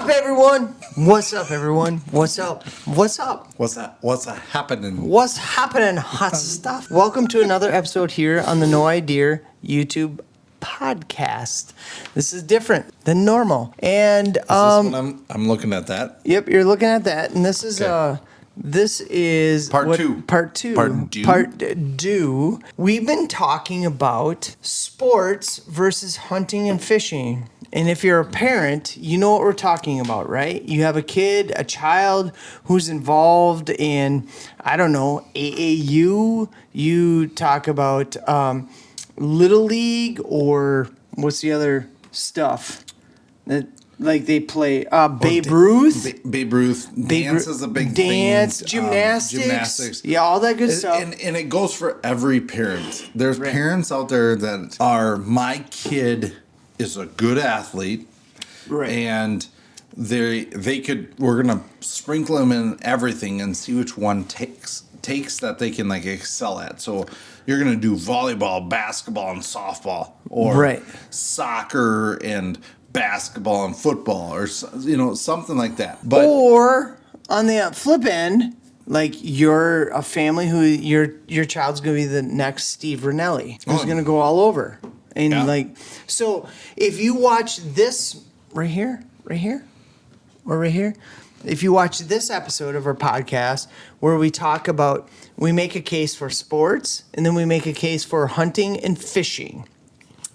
up, everyone? What's up, everyone? What's up? What's up? What's happening? What's happening? Hot stuff. Welcome to another episode here on the No Idea YouTube podcast. This is different than normal. And Is this when I'm looking at that? yep, you're looking at that, and this is Okay. this is Part two. Part two. Part two. We've been talking about sports versus hunting and fishing. And if you're a parent, you know what we're talking about, right? You have a kid, a child who's involved in, I don't know, AAU. You talk about Little League, or what's the other stuff that like they play? Babe Ruth. Babe Ruth. Dance is a big dance, thing. gymnastics. Yeah, all that good stuff. And it goes for every parent. There's parents out there that are, my kid is a good athlete. Right. And we're going to sprinkle them in everything and see which one takes that they can like excel at. So you're going to do volleyball, basketball, and softball, or soccer and basketball and football, or something like that. But or on the flip end, like you're a family who your child's going to be the next Steve Rinelli, who's going to go all over. And so if you watch this right here, or right here, if you watch this episode of our podcast where we make a case for sports and then we make a case for hunting and fishing.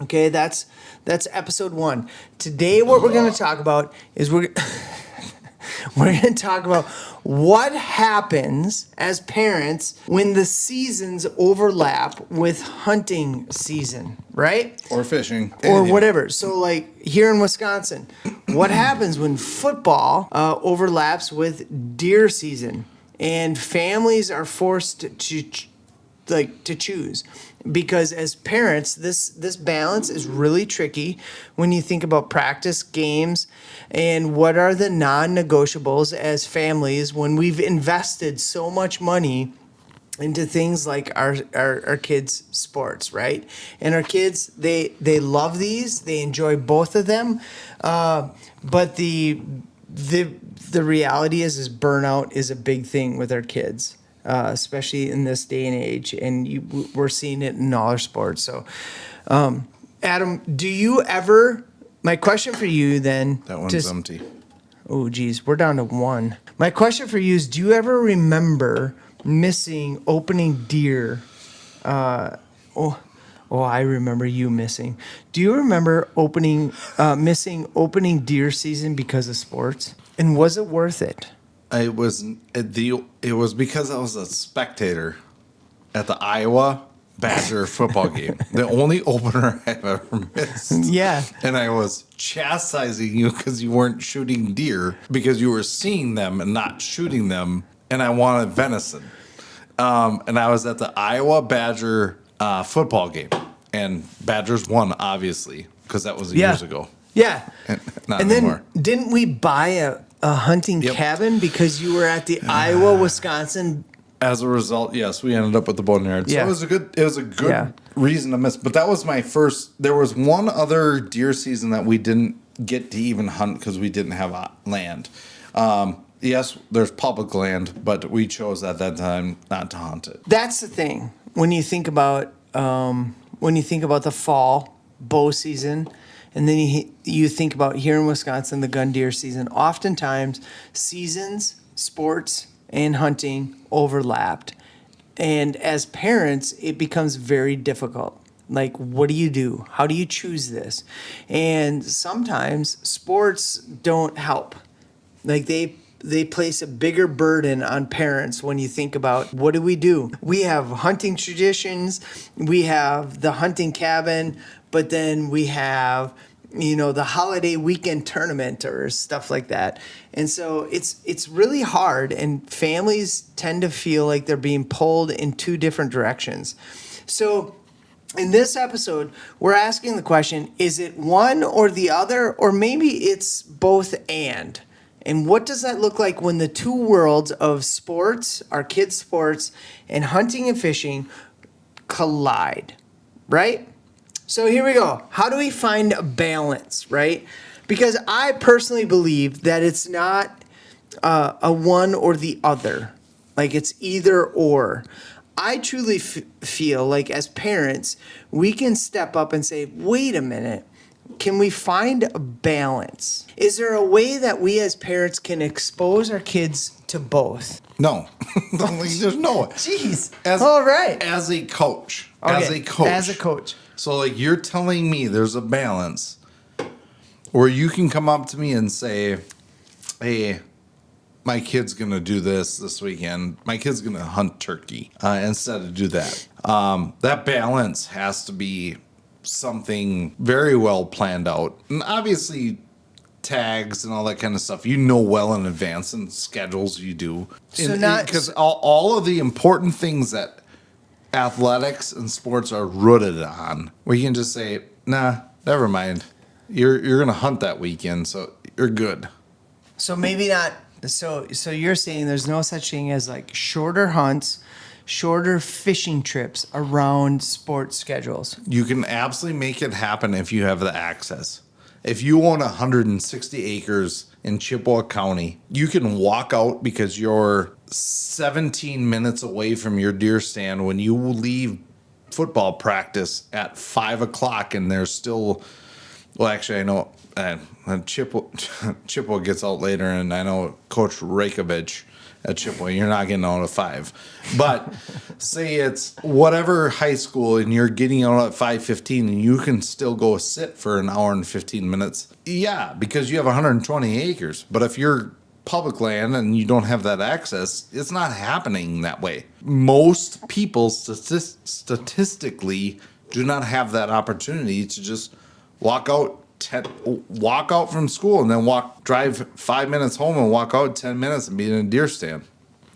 Okay, that's episode 1. Today what we're going to talk about is we're going to talk about what happens as parents when the seasons overlap with hunting season, right? Or fishing. Or whatever. So like here in Wisconsin, what happens when football overlaps with deer season and families are forced to choose? Because as parents, this balance is really tricky when you think about practice, games, and what are the non-negotiables as families when we've invested so much money into things like our kids' sports, right? And our kids, they love these, they enjoy both of them, but the reality is burnout is a big thing with our kids. Especially in this day and age, and we're seeing it in all our sports. So, Adam, do you ever? My question for you then. That one's empty. Oh, geez, we're down to 1. My question for you is: do you ever remember missing opening deer? I remember you missing. Do you remember missing opening deer season because of sports? And was it worth it? It was because I was a spectator at the Iowa Badger football game. The only opener I've ever missed. Yeah. And I was chastising you because you weren't shooting deer, because you were seeing them and not shooting them, and I wanted venison. And I was at the Iowa Badger football game, and Badgers won, obviously, because that was years ago. Yeah. Not and anymore. Then didn't we buy a hunting cabin because you were at the Iowa, Wisconsin? As a result, yes, we ended up with the boneyard. So it was a good reason to miss. But that was my first. There was one other deer season that we didn't get to even hunt because we didn't have land. Yes, there's public land, but we chose at that time not to hunt it. That's the thing when you think about the fall bow season. And then you think about here in Wisconsin, the gun deer season. Oftentimes, seasons, sports, and hunting overlapped. And as parents, it becomes very difficult. Like, what do you do? How do you choose this? And sometimes sports don't help. Like, they place a bigger burden on parents when you think about what do? We have hunting traditions, we have the hunting cabin, but then we have, the holiday weekend tournament or stuff like that. And so it's really hard, and families tend to feel like they're being pulled in 2 different directions. So in this episode, we're asking the question, is it one or the other, or maybe it's both and? And what does that look like when the 2 worlds of sports, our kids' sports, and hunting and fishing collide, right? So here we go. How do we find a balance, right? Because I personally believe that it's not a one or the other. Like it's either or. I truly feel like as parents, we can step up and say, wait a minute, can we find a balance? Is there a way that we as parents can expose our kids to both? No. There's no way. Jeez. All right. As a coach. Okay. As a coach. So, like, you're telling me there's a balance where you can come up to me and say, hey, my kid's going to do this weekend. My kid's going to hunt turkey instead of do that. That balance has to be something very well planned out. And obviously, tags and all that kind of stuff, you know well in advance, and schedules you do. Because all of the important things that athletics and sports are rooted on, where you can just say, nah, never mind. You're going to hunt that weekend, so you're good. So maybe not. So you're saying there's no such thing as like shorter hunts, shorter fishing trips around sports schedules. You can absolutely make it happen if you have the access. If you own 160 acres in Chippewa County, you can walk out because you're 17 minutes away from your deer stand when you leave football practice at 5 o'clock and there's still, well, actually, I know Chippewa gets out later, and I know Coach Rakovich at Chippewa, you're not getting out at 5. But say it's whatever high school and you're getting out at 5:15 and you can still go sit for an hour and 15 minutes. Yeah, because you have 120 acres. But if you're public land and you don't have that access, it's not happening that way. Most people statistically do not have that opportunity to just walk out from school and then drive 5 minutes home and walk out 10 minutes and be in a deer stand.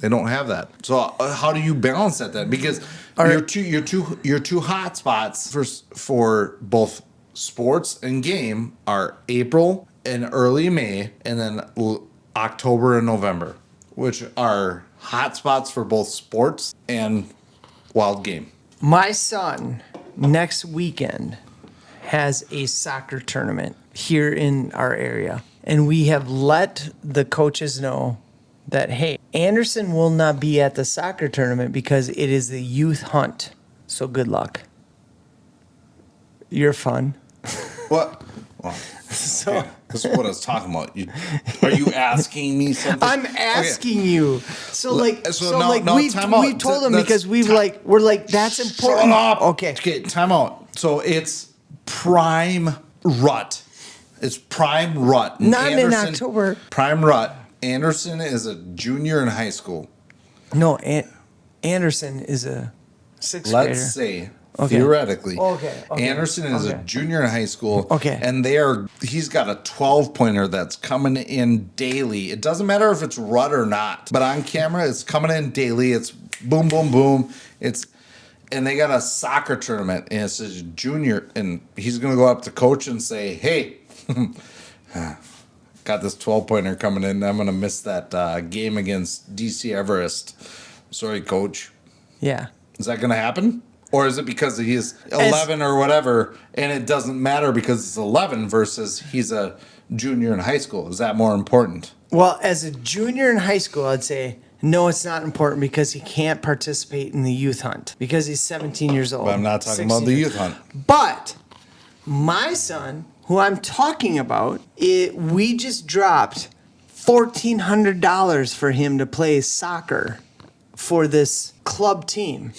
They don't have that. So how do you balance that then? Because your two hot spots for both sports and game are April and early May, and then October and November, which are hot spots for both sports and wild game. My son next weekend has a soccer tournament here in our area. And we have let the coaches know that, hey, Anderson will not be at the soccer tournament because it is the youth hunt. So good luck. You're fun. What? Well, so okay. This is what I was talking about. Are you asking me something? I'm asking you. So like, we told him because we're like that's important. Shut up. Okay, time out. So it's prime rut. It's prime rut. Not in October. Prime rut. Anderson is a junior in high school. No, Anderson is a sixth grader. Let's say, theoretically, okay. Anderson is a junior in high school. Okay. And he's got a 12-pointer that's coming in daily. It doesn't matter if it's rut or not, but on camera, it's coming in daily. It's boom, boom, boom. And they got a soccer tournament, and it's a junior, and he's going to go up to coach and say, hey, got this 12-pointer coming in. I'm going to miss that game against DC Everest. Sorry, coach. Yeah. Is that going to happen? Or is it because he's 11 or whatever, and it doesn't matter because it's 11 versus he's a junior in high school? Is that more important? Well, as a junior in high school, I'd say, no, it's not important because he can't participate in the youth hunt because he's 17 years old. But I'm not talking about the youth hunt. But my son, who I'm talking about, we just dropped $1,400 for him to play soccer for this club team.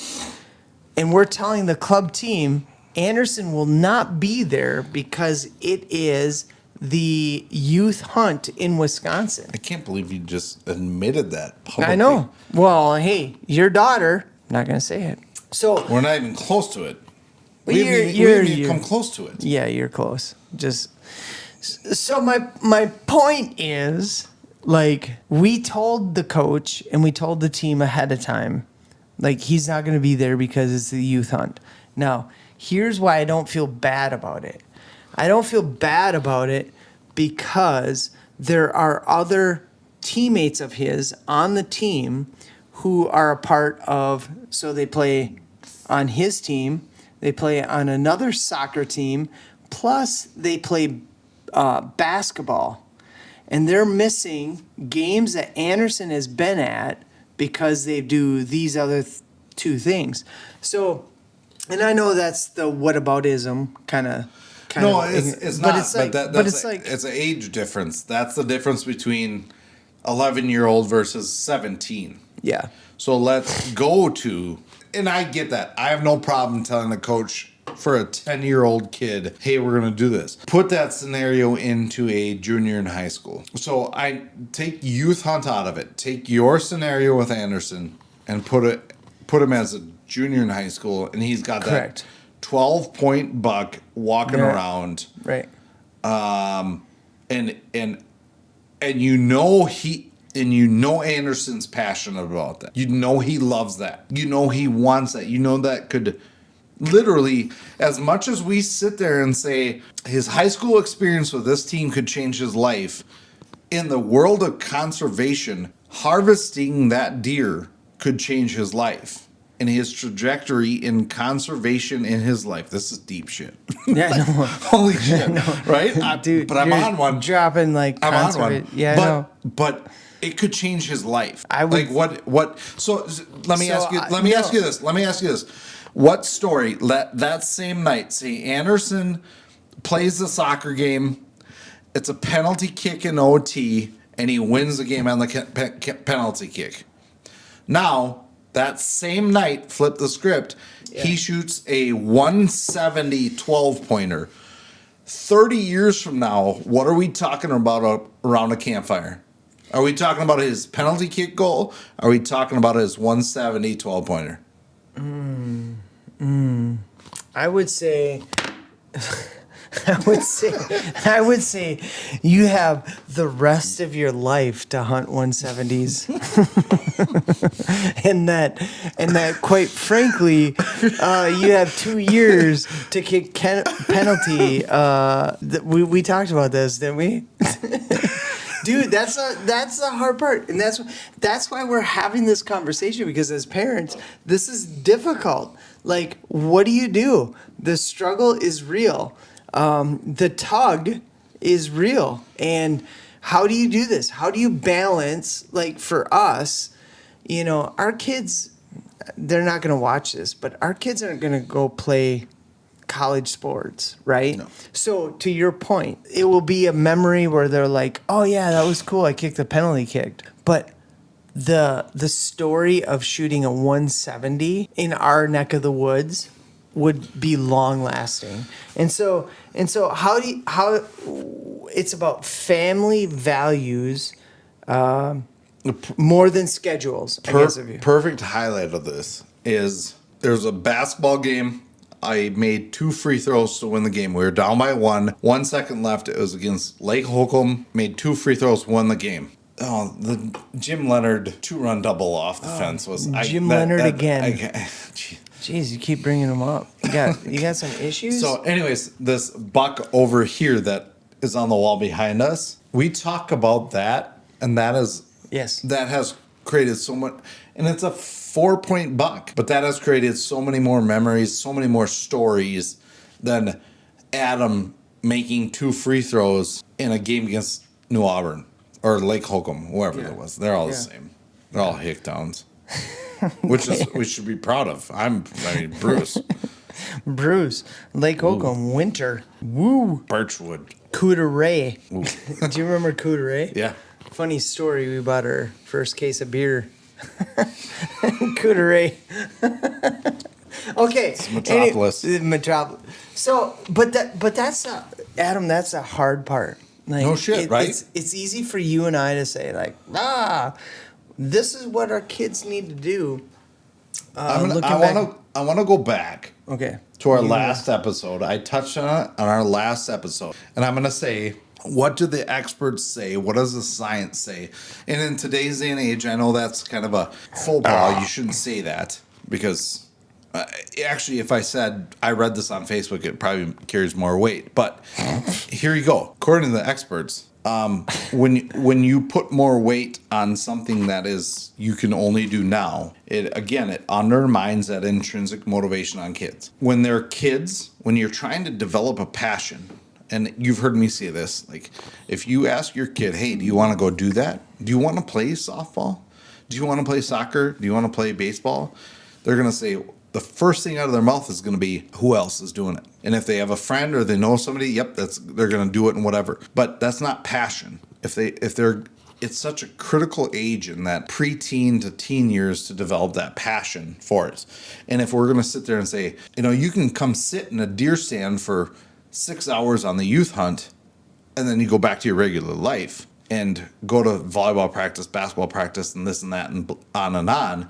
And we're telling the club team, Anderson will not be there because it is the youth hunt in Wisconsin. I can't believe you just admitted that publicly. I know. Well, hey, your daughter, I'm not going to say it. So we're not even close to it. Well, we haven't even come close to it. Yeah, you're close. So my point is, like, we told the coach and we told the team ahead of time, like, he's not going to be there because it's the youth hunt. Now, here's why I don't feel bad about it. I don't feel bad about it because there are other teammates of his on the team who are a part of, so they play on his team, they play on another soccer team, plus they play basketball, and they're missing games that Anderson has been at because they do these other two things. So, and I know that's the whataboutism kind of. No, it's not. It's like it's an age difference. That's the difference between 11-year-old versus 17. yeah, So let's go to, and I get that. I have no problem telling the coach for a 10-year-old kid, hey, we're going to do this. Put that scenario into a junior in high school. So I take youth hunt out of it. Take your scenario with Anderson and put him as a junior in high school, and he's got correct. that 12-point buck walking Yeah. around. Right. And you know Anderson's passionate about that. You know he loves that. You know he wants that. You know that could literally, as much as we sit there and say his high school experience with this team could change his life, in the world of conservation, harvesting that deer could change his life. And his trajectory in conservation in his life. This is deep shit. Yeah, I know. Holy shit. Right? Dude, but I'm you're on one. dropping like I'm on one. Yeah, I know. But it could change his life. I would- like what so let me So ask you I- let me no. ask you this. Let me ask you this. What story that same night, say Anderson plays the soccer game, it's a penalty kick in OT, and he wins the game on the penalty kick. Now, that same night, flip the script, he shoots a 170 12-pointer. 30 years from now, what are we talking about around a campfire? Are we talking about his penalty kick goal? Are we talking about his 170 12-pointer? I would say I would say you have the rest of your life to hunt 170s. and that quite frankly, you have 2 years to kick penalty. We talked about this, didn't we? Dude, that's the hard part, and that's why we're having this conversation, because as parents, this is difficult. Like, what do? The struggle is real. The tug is real, and how do you do this? How do you balance? Like for us, our kids, they're not going to watch this, but our kids aren't going to go play college sports, right? No. So to your point, it will be a memory where they're like, "Oh yeah, that was cool. I kicked the penalty kick." But the story of shooting a 170 in our neck of the woods would be long lasting. And so how it's about family values more than schedules, I guess of you. Perfect highlight of this is there's a basketball game. I made 2 free throws to win the game. We were down by 1. 1 second left. It was against Lake Holcomb. Made 2 free throws, won the game. Oh, the Jim Leonard 2-run double off the fence was Leonard again. Geez. Jeez, you keep bringing them up. You got some issues? So, anyways, this buck over here that is on the wall behind us, we talk about that, and that has created so much, and it's a 4-point buck, but that has created so many more memories, so many more stories than Adam making 2 free throws in a game against New Auburn or Lake Holcomb, whoever it was. They're all the same. They're all Hicktowns. Which is we should be proud of. Bruce. Bruce, Lake Holcomb, Winter, Woo, Birchwood. Cooteray. Do you remember Cooteray? Yeah. Funny story. We bought our first case of beer. Cooteray. Okay. It's Metropolis. Metropolis. So, but that's Adam. That's a hard part. Like, No shit, right? It's easy for you and I to say like, this is what our kids need to do. I want to go back Okay. to our last episode. I touched on it on our last episode, and I'm going to say, what do the experts say? What does the science say? And in today's day and age, I know that's kind of a faux pas. You shouldn't say that because actually, if I said I read this on Facebook, it probably carries more weight. But here you go. According to the experts, when you put more weight on something that is you can only do now, it undermines that intrinsic motivation on kids. When they're kids, when you're trying to develop a passion and you've heard me say this, like, if you ask your kid, hey, do you want to go do that? Do you want to play softball? Do you want to play soccer? Do you want to play baseball? They're going to say, the first thing out of their mouth is going to be, who else is doing it? And if they have a friend or they know somebody, yep, they're going to do it and whatever. But that's not passion. It's such a critical age in that preteen to teen years to develop that passion for it. And if we're going to sit there and say, you can come sit in a deer stand for 6 hours on the youth hunt, and then you go back to your regular life and go to volleyball practice, basketball practice, and this and that, and on,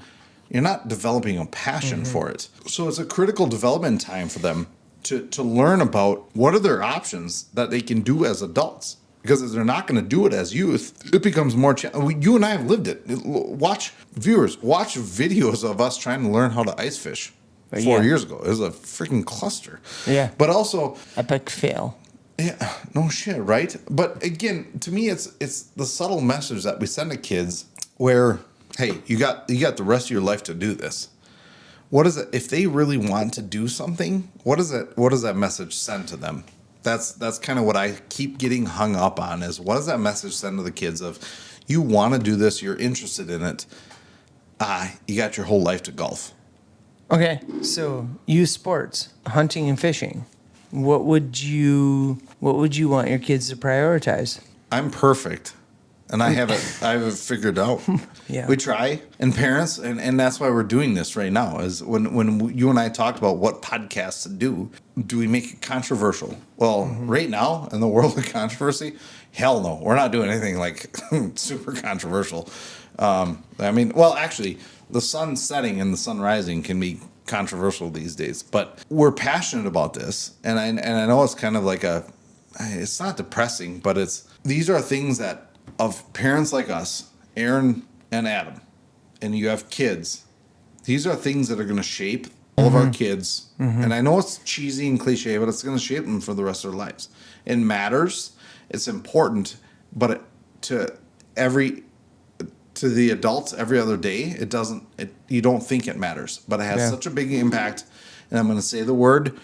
you're not developing a passion for it. So it's a critical development time for them to learn about what are their options that they can do as adults. Because if they're not going to do it as youth, it becomes more challenging. You and I have lived it. Watch videos of us trying to learn how to ice fish 4 years ago. It was a freaking cluster. Yeah. But also... epic fail. Yeah, no shit, right? But again, to me, it's the subtle message that we send to kids where, hey, you got the rest of your life to do this. What is it if they really want to do something? What does that message send to them? That's kind of what I keep getting hung up on is what does that message send to the kids of you want to do this, you're interested in it, you got your whole life to golf. Okay, so use sports, hunting and fishing. What would you want your kids to prioritize? I'm perfect. And I have it figured out. Yeah. We try, and parents, and that's why we're doing this right now. Is when you and I talked about what podcasts to do we make it controversial? Well, right now in the world of controversy, hell no, we're not doing anything like super controversial. Actually, the sun setting and the sun rising can be controversial these days, but we're passionate about this, and I know it's kind of like it's not depressing, but these are things that. Of parents like us, Aaron and Adam, and you have kids, these are things that are going to shape all of our kids. And I know it's cheesy and cliche, but it's going to shape them for the rest of their lives. It matters. It's important, but to the adults every other day, it doesn't. You don't think it matters, but it has such a big impact. And I'm going to say the word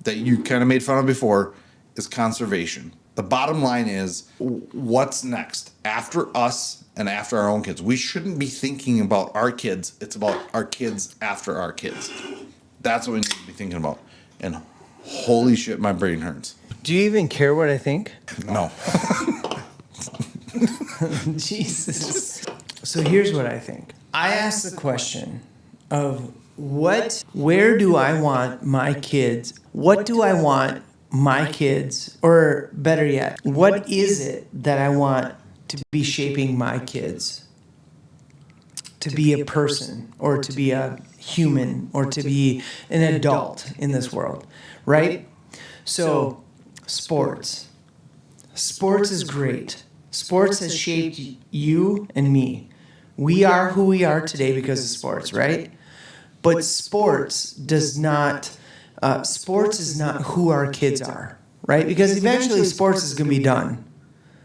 that you kind of made fun of before is conservation. The bottom line is, what's next after us and after our own kids? We shouldn't be thinking about our kids. It's about our kids after our kids. That's what we need to be thinking about. And holy shit, my brain hurts. Do you even care what I think? No. Jesus. So here's what I think. I asked the question of where do I want my kids? What do I want my kids, or better yet, what is it that I want to be shaping my kids to be a person, or to be a human, or to be an adult in this world, right? So sports is great. Sports has shaped you and me. We are who we are today because of sports, right? But sports is not who our kids are, right? Because eventually sports is going to be done.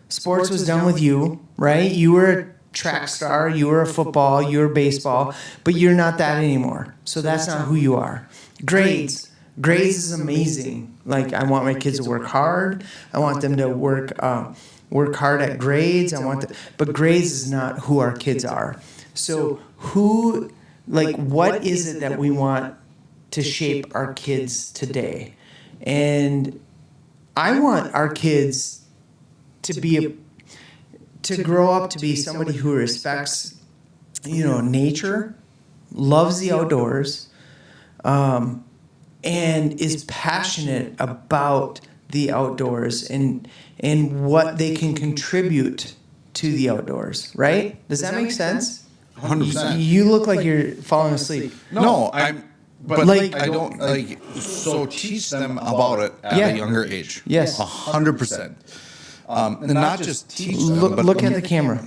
Sports was done with you, right? You were a track star, you were a football, you were baseball, but you're not that anymore. So that's not who you are. Grades is amazing. Like, I want my kids to work hard. I want them to work hard at grades. But grades is not who our kids are. So what is it that we want to shape our kids today? And I want our kids to grow up to be somebody who respects, nature, loves the outdoors, and is passionate about the outdoors and what they can contribute to the outdoors, right? Does that make sense? 100%. You look like you're falling asleep. No, But I don't so teach them about it at a younger age. Yes. 100%. And not just teach them, but look at the camera.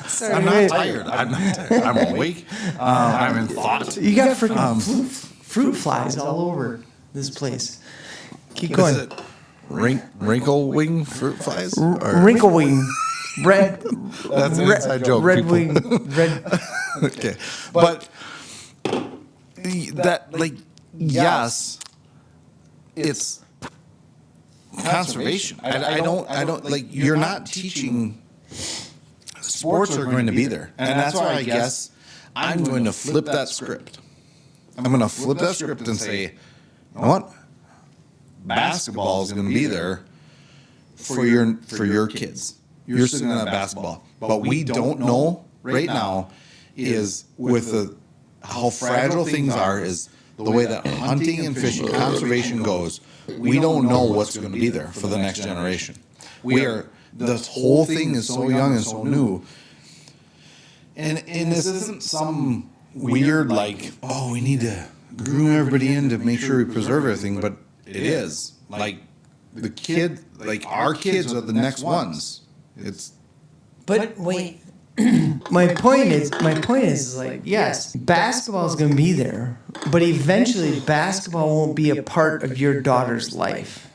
Sorry, I'm not tired. I'm awake. I'm in thought. You got freaking fruit flies all over this place. Keep going. Is it wrinkle wing fruit flies? Wrinkle wing. Red. That's an inside joke. Red people. wing. Red. Okay. But that, yes, it's conservation. I don't like, you're not teaching, sports are going to be there. And that's why I guess I'm going to flip that script. I'm going to flip that script and say, you know what? Basketball is going to be there for your kids. You're still going to have basketball. But we don't know right now is with how fragile things are, is the way that hunting and fishing conservation goes. We don't know what's going to be there for the next generation. This whole thing is so young and so new. And this isn't some weird, like, oh, we need to groom everybody in to make sure we preserve everything, but it is. Like, our kids are the next ones. But wait, my point is like, yes, basketball is going to be there, but eventually basketball won't be a part of your daughter's life.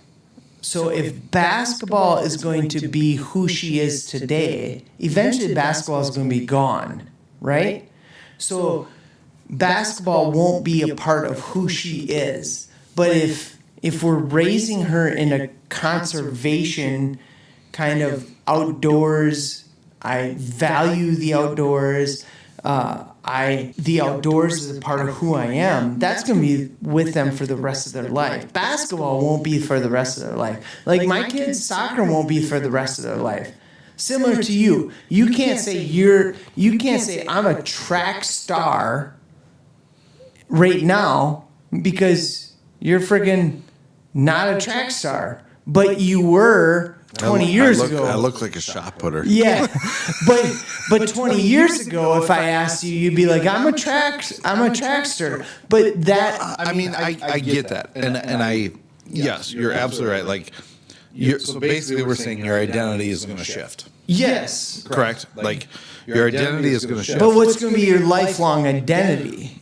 So if basketball is going to be who she is today, eventually basketball is going to be gone, right? So basketball won't be a part of who she is. But if we're raising her in a conservation kind of outdoors, I value the outdoors, the outdoors is a part of who I am, that's going to be with them for the rest of their life. Basketball won't be for the rest of their life. Like my kids, soccer won't be for the rest of their life. Similar to you, you can't say I'm a track star right now because you're friggin' not a track star, but you were 20 years ago. I look like a shot putter. Yeah, but 20 years ago, if I asked you, you'd be like, I'm a trackster. But that, I get that, and yes, you're absolutely right. Like, so basically, we're saying your identity is going to shift. Yes, correct. Like, your identity is going to shift. But what's going to be your lifelong identity?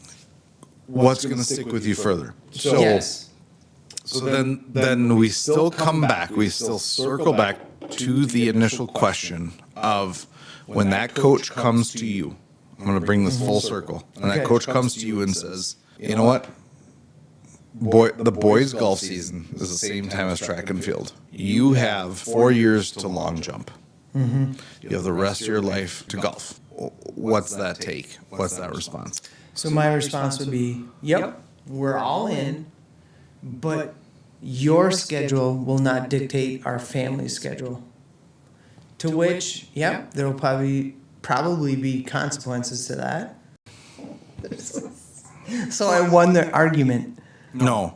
What's going to stick with you further? So, yes. So then we still come back. We still circle back to the initial question of when that coach comes to you. I'm going to bring this full circle. And that coach comes to you and says, you know what? The boys' golf season is the same time as track and field. You have 4 years to long jump. Mm-hmm. You have the rest of your life to golf. What's that take? What's that response? So my response would be, yep, we're all in. But your schedule will not dictate our family's schedule. To which, yep, there will probably be consequences to that. So I won the argument. No,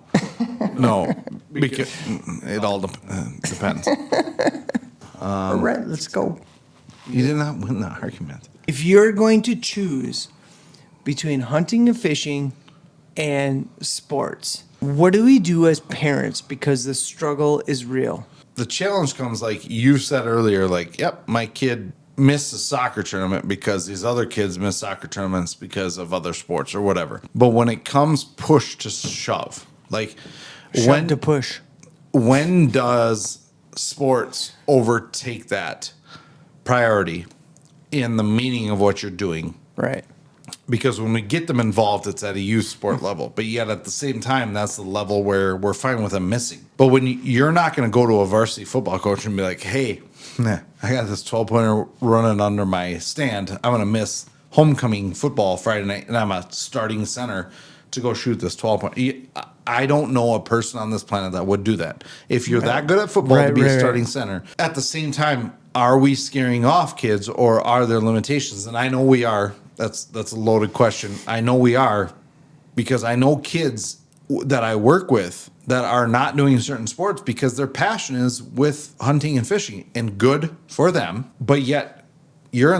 because it all depends. All right, let's go. You did not win the argument. If you're going to choose between hunting and fishing and sports, what do we do as parents? Because the struggle is real. The challenge comes, like you said earlier, like, yep, my kid missed a soccer tournament because these other kids miss soccer tournaments because of other sports or whatever. But when it comes push to shove, like when to push, when does sports overtake that priority in the meaning of what you're doing? Right. Because when we get them involved, it's at a youth sport level. But yet at the same time, that's the level where we're fine with them missing. But when you're not going to go to a varsity football coach and be like, hey, I got this 12-pointer running under my stand. I'm going to miss homecoming football Friday night, and I'm a starting center to go shoot this 12-point. I don't know a person on this planet that would do that. If you're that good at football to be a starting center, at the same time, are we scaring off kids or are there limitations? And I know we are. That's a loaded question. I know we are, because I know kids that I work with that are not doing certain sports because their passion is with hunting and fishing, and good for them. But yet you're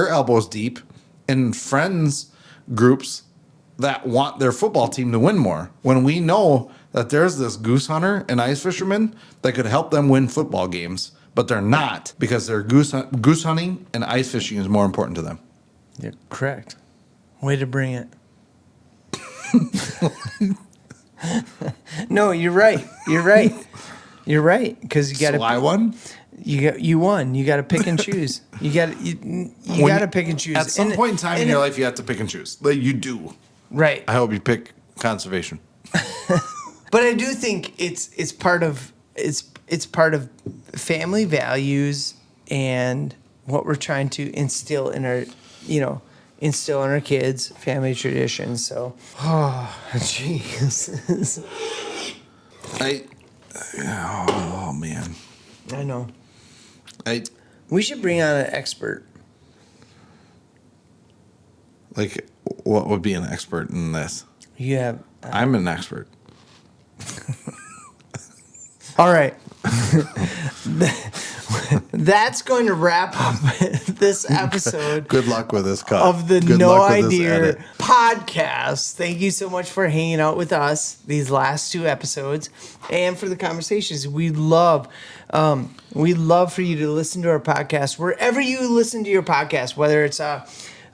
elbows deep in friends groups that want their football team to win more, when we know that there's this goose hunter and ice fisherman that could help them win football games, but they're not, because they're goose hunting and ice fishing is more important to them. You're correct. Way to bring it. No, you're right. You're right. Because you got to. So I won. You won. You got to pick and choose. You got to pick and choose. At some point in time in your life, you have to pick and choose. Like you do. Right. I hope you pick conservation. But I do think it's part of family values and what we're trying to instill in our kids, family traditions. So, oh, Jesus. Oh man. I know. We should bring on an expert. Like, what would be an expert in this? You have. I'm an expert. All right. That's going to wrap up this episode. Good luck with this cut. Of the Good No luck with this Idea edit. podcast. Thank you so much for hanging out with us these last 2 episodes and for the conversations. We love for you to listen to our podcast wherever you listen to your podcast, whether it's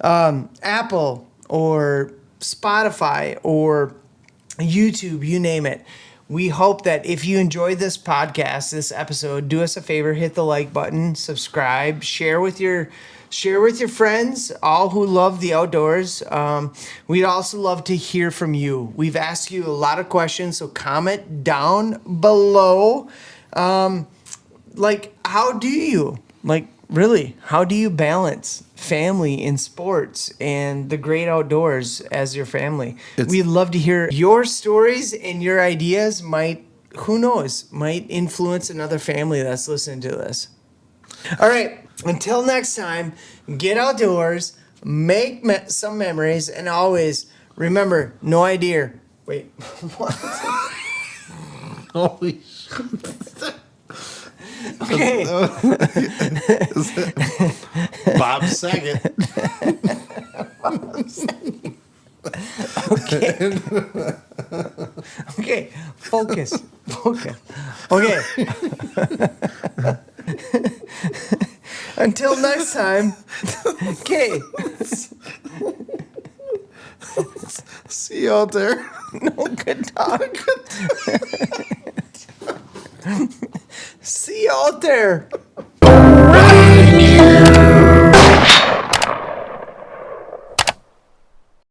Apple or Spotify or YouTube, you name it. We hope that if you enjoyed this podcast, this episode, do us a favor, hit the like button, subscribe, share with your friends, all who love the outdoors. We'd also love to hear from you. We've asked you a lot of questions, so comment down below. How do you balance family in sports and the great outdoors as your family? We'd love to hear your stories, and your ideas might influence another family that's listening to this. All right, until next time, get outdoors, make some memories, and always remember, no idea. Wait, what? Holy shit. Okay. Bob's second. Okay. Focus. Okay. Until next time. Okay. See you out there. No, good talk. See you out there.